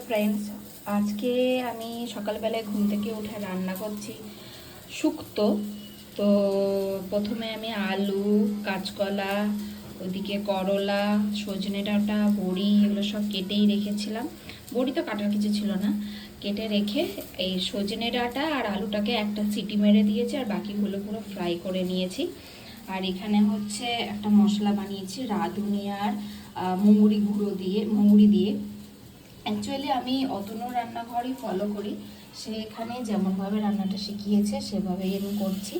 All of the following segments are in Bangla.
ফ্রেন্ডস, আজকে আমি সকালবেলায় ঘুম থেকে উঠে রান্না করছি শুক্তো। তো প্রথমে আমি আলু, কাঁচকলা, ওদিকে করলা, সজনে ডাঁটা, বড়ি এগুলো সব কেটেই রেখেছিলাম। বড়ি তো কাটার কিছু ছিল না, কেটে রেখে এই সজনে ডাঁটা আর আলুটাকে একটা সিটি মেরে দিয়েছি, আর বাকিগুলো পুরো ফ্রাই করে নিয়েছি। আর এখানে হচ্ছে একটা মশলা বানিয়েছি রাঁধুনি আর মৌরি দিয়ে। অ্যাকচুয়ালি আমি অতনু রান্নাঘরই ফলো করি, সেখানে যেমনভাবে রান্নাটা শিখিয়েছে সেভাবেই আমি করছি।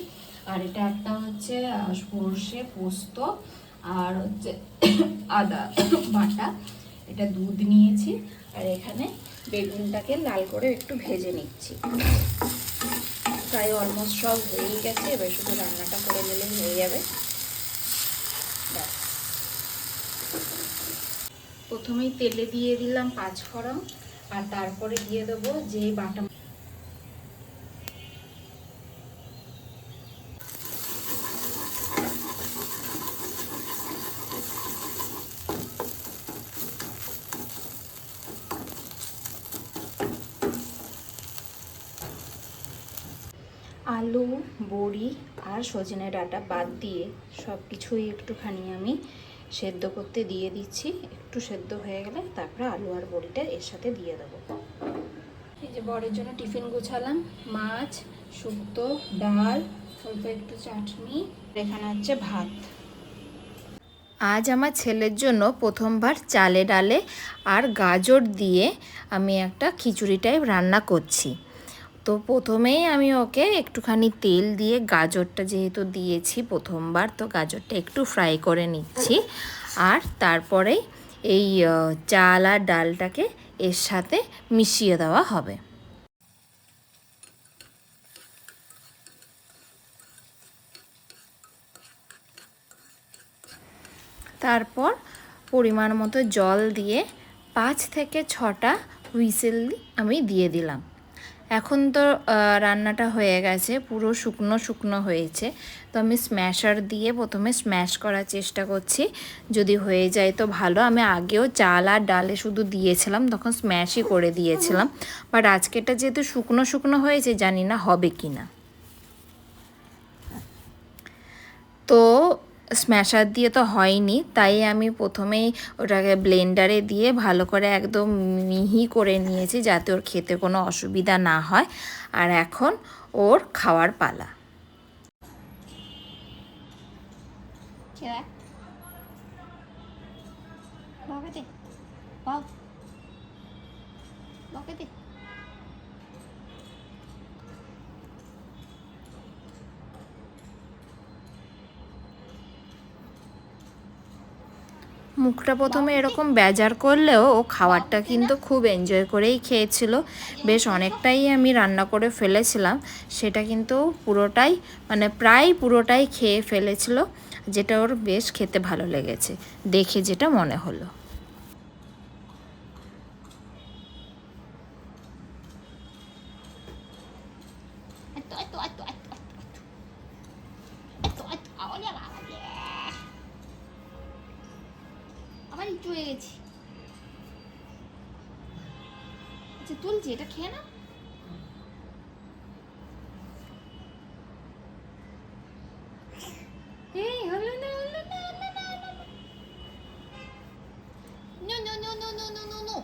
আর এটা একটা হচ্ছে সর্ষে পোস্ত আর হচ্ছে আদা বাটা, এটা দুধ নিয়েছি। আর এখানে বেগুনটাকে লাল করে একটু ভেজে নিচ্ছি। প্রায় অলমোস্ট সব হয়েই গেছে, এবার শুধু রান্নাটা করে নিলেই হয়ে যাবে। প্রথমেই তেলে দিয়ে দিলাম 5 ফোড়ন, আর তারপরে দিয়ে দেবো যে বাটা আলু, বড়ি আর সজনে ডাঁটা বাদ দিয়ে সব কিছুই একটুখানি আমি সেদ্ধ করতে দিয়ে দিচ্ছি। একটু সেদ্ধ হয়ে গেলে তারপরে আলু আর বড়িটা এর সাথে দিয়ে দেবো। এই যে বরের জন্য টিফিন গুছালাম, মাছ, শুক্তো, ডাল, অল্প একটু চাটনি, এখানে হচ্ছে ভাত। আজ আমার ছেলের জন্য প্রথমবার চালে ডালে আর গাজর দিয়ে আমি একটা খিচুড়ি টাইপ রান্না করছি। তো প্রথমেই আমি ওকে একটুখানি তেল দিয়ে, গাজরটা যেহেতু দিয়েছি প্রথমবার, তো গাজরটা একটু ফ্রাই করে নিচ্ছি। আর তারপরেই এই চাল আর ডালটাকে এর সাথে মিশিয়ে দেওয়া হবে। তারপর পরিমাণ মতো জল দিয়ে 5 থেকে 6টা হুইসেল আমি দিয়ে দিলাম। এখন তো রান্নাটা হয়ে গেছে, পুরো শুকনো শুকনো হয়েছে। তো আমি স্ম্যাশার দিয়ে প্রথমে স্ম্যাশ করার চেষ্টা করছি, যদি হয়ে যায় তো ভালো। আমি আগেও চাল আর ডালে শুধু দিয়েছিলাম, তখন স্ম্যাশই করে দিয়েছিলাম। বাট আজকেটা যেহেতু শুকনো শুকনো হয়েছে, জানি না হবে কি না। তো স্ম্যাশার দিয়ে তো হয়নি, তাই আমি প্রথমেই ওটাকে ব্লেন্ডারে দিয়ে ভালো করে একদম মিহি করে নিয়েছি, যাতে ওর খেতে কোনো অসুবিধা না হয়। আর এখন ওর খাওয়ার পালা। মুখটা প্রথমে এরকম বেজার করলেও ও খাবারটা কিন্তু খুব এনজয় করেই খেয়েছিল। বেশ অনেকটাই আমি রান্না করে ফেলেছিলাম, সেটা কিন্তু পুরোটাই, মানে প্রায় পুরোটাই খেয়ে ফেলেছিল, যেটা ওর বেশ খেতে ভালো লেগেছে দেখে, যেটা মনে হলো। আবার একটু হয়ে গেছি। আচ্ছা তুলছি, এটা খেয়ে না। এই হলো না, হলো না, হলো না, হলো না। No no no no no no no no.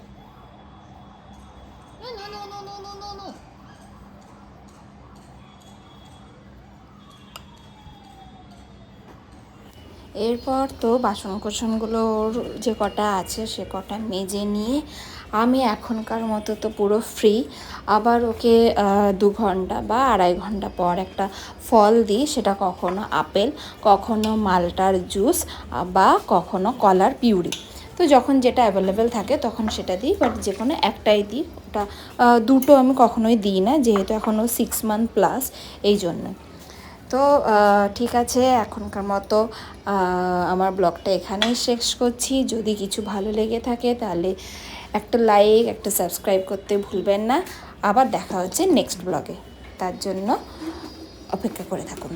No no no no no no no no. এরপর তো বাসন কোসনগুলোর যে কটা আছে সে কটা মেজে নিয়ে আমি এখনকার মতো তো পুরো ফ্রি। আবার ওকে 2 ঘন্টা বা 2.5 ঘন্টা পর একটা ফল দিই, সেটা কখনো আপেল, কখনো মালটার জুস, বা কখনো কলার পিউরি। তো যখন যেটা অ্যাভেলেবেল থাকে তখন সেটা দিই, বাট যে কোনো একটাই দিই। ওটা দুটো আমি কখনোই দিই না, যেহেতু এখনও 6 মান্থ প্লাস, এই জন্য। তো ঠিক আছে, এখনকার মতো আমার ব্লগটা এখানেই শেষ করছি। যদি কিছু ভালো লেগে থাকে তাহলে একটা লাইক, একটা সাবস্ক্রাইব করতে ভুলবেন না। আবার দেখা হচ্ছে নেক্সট ব্লগে, তার জন্য অপেক্ষা করে থাকুন।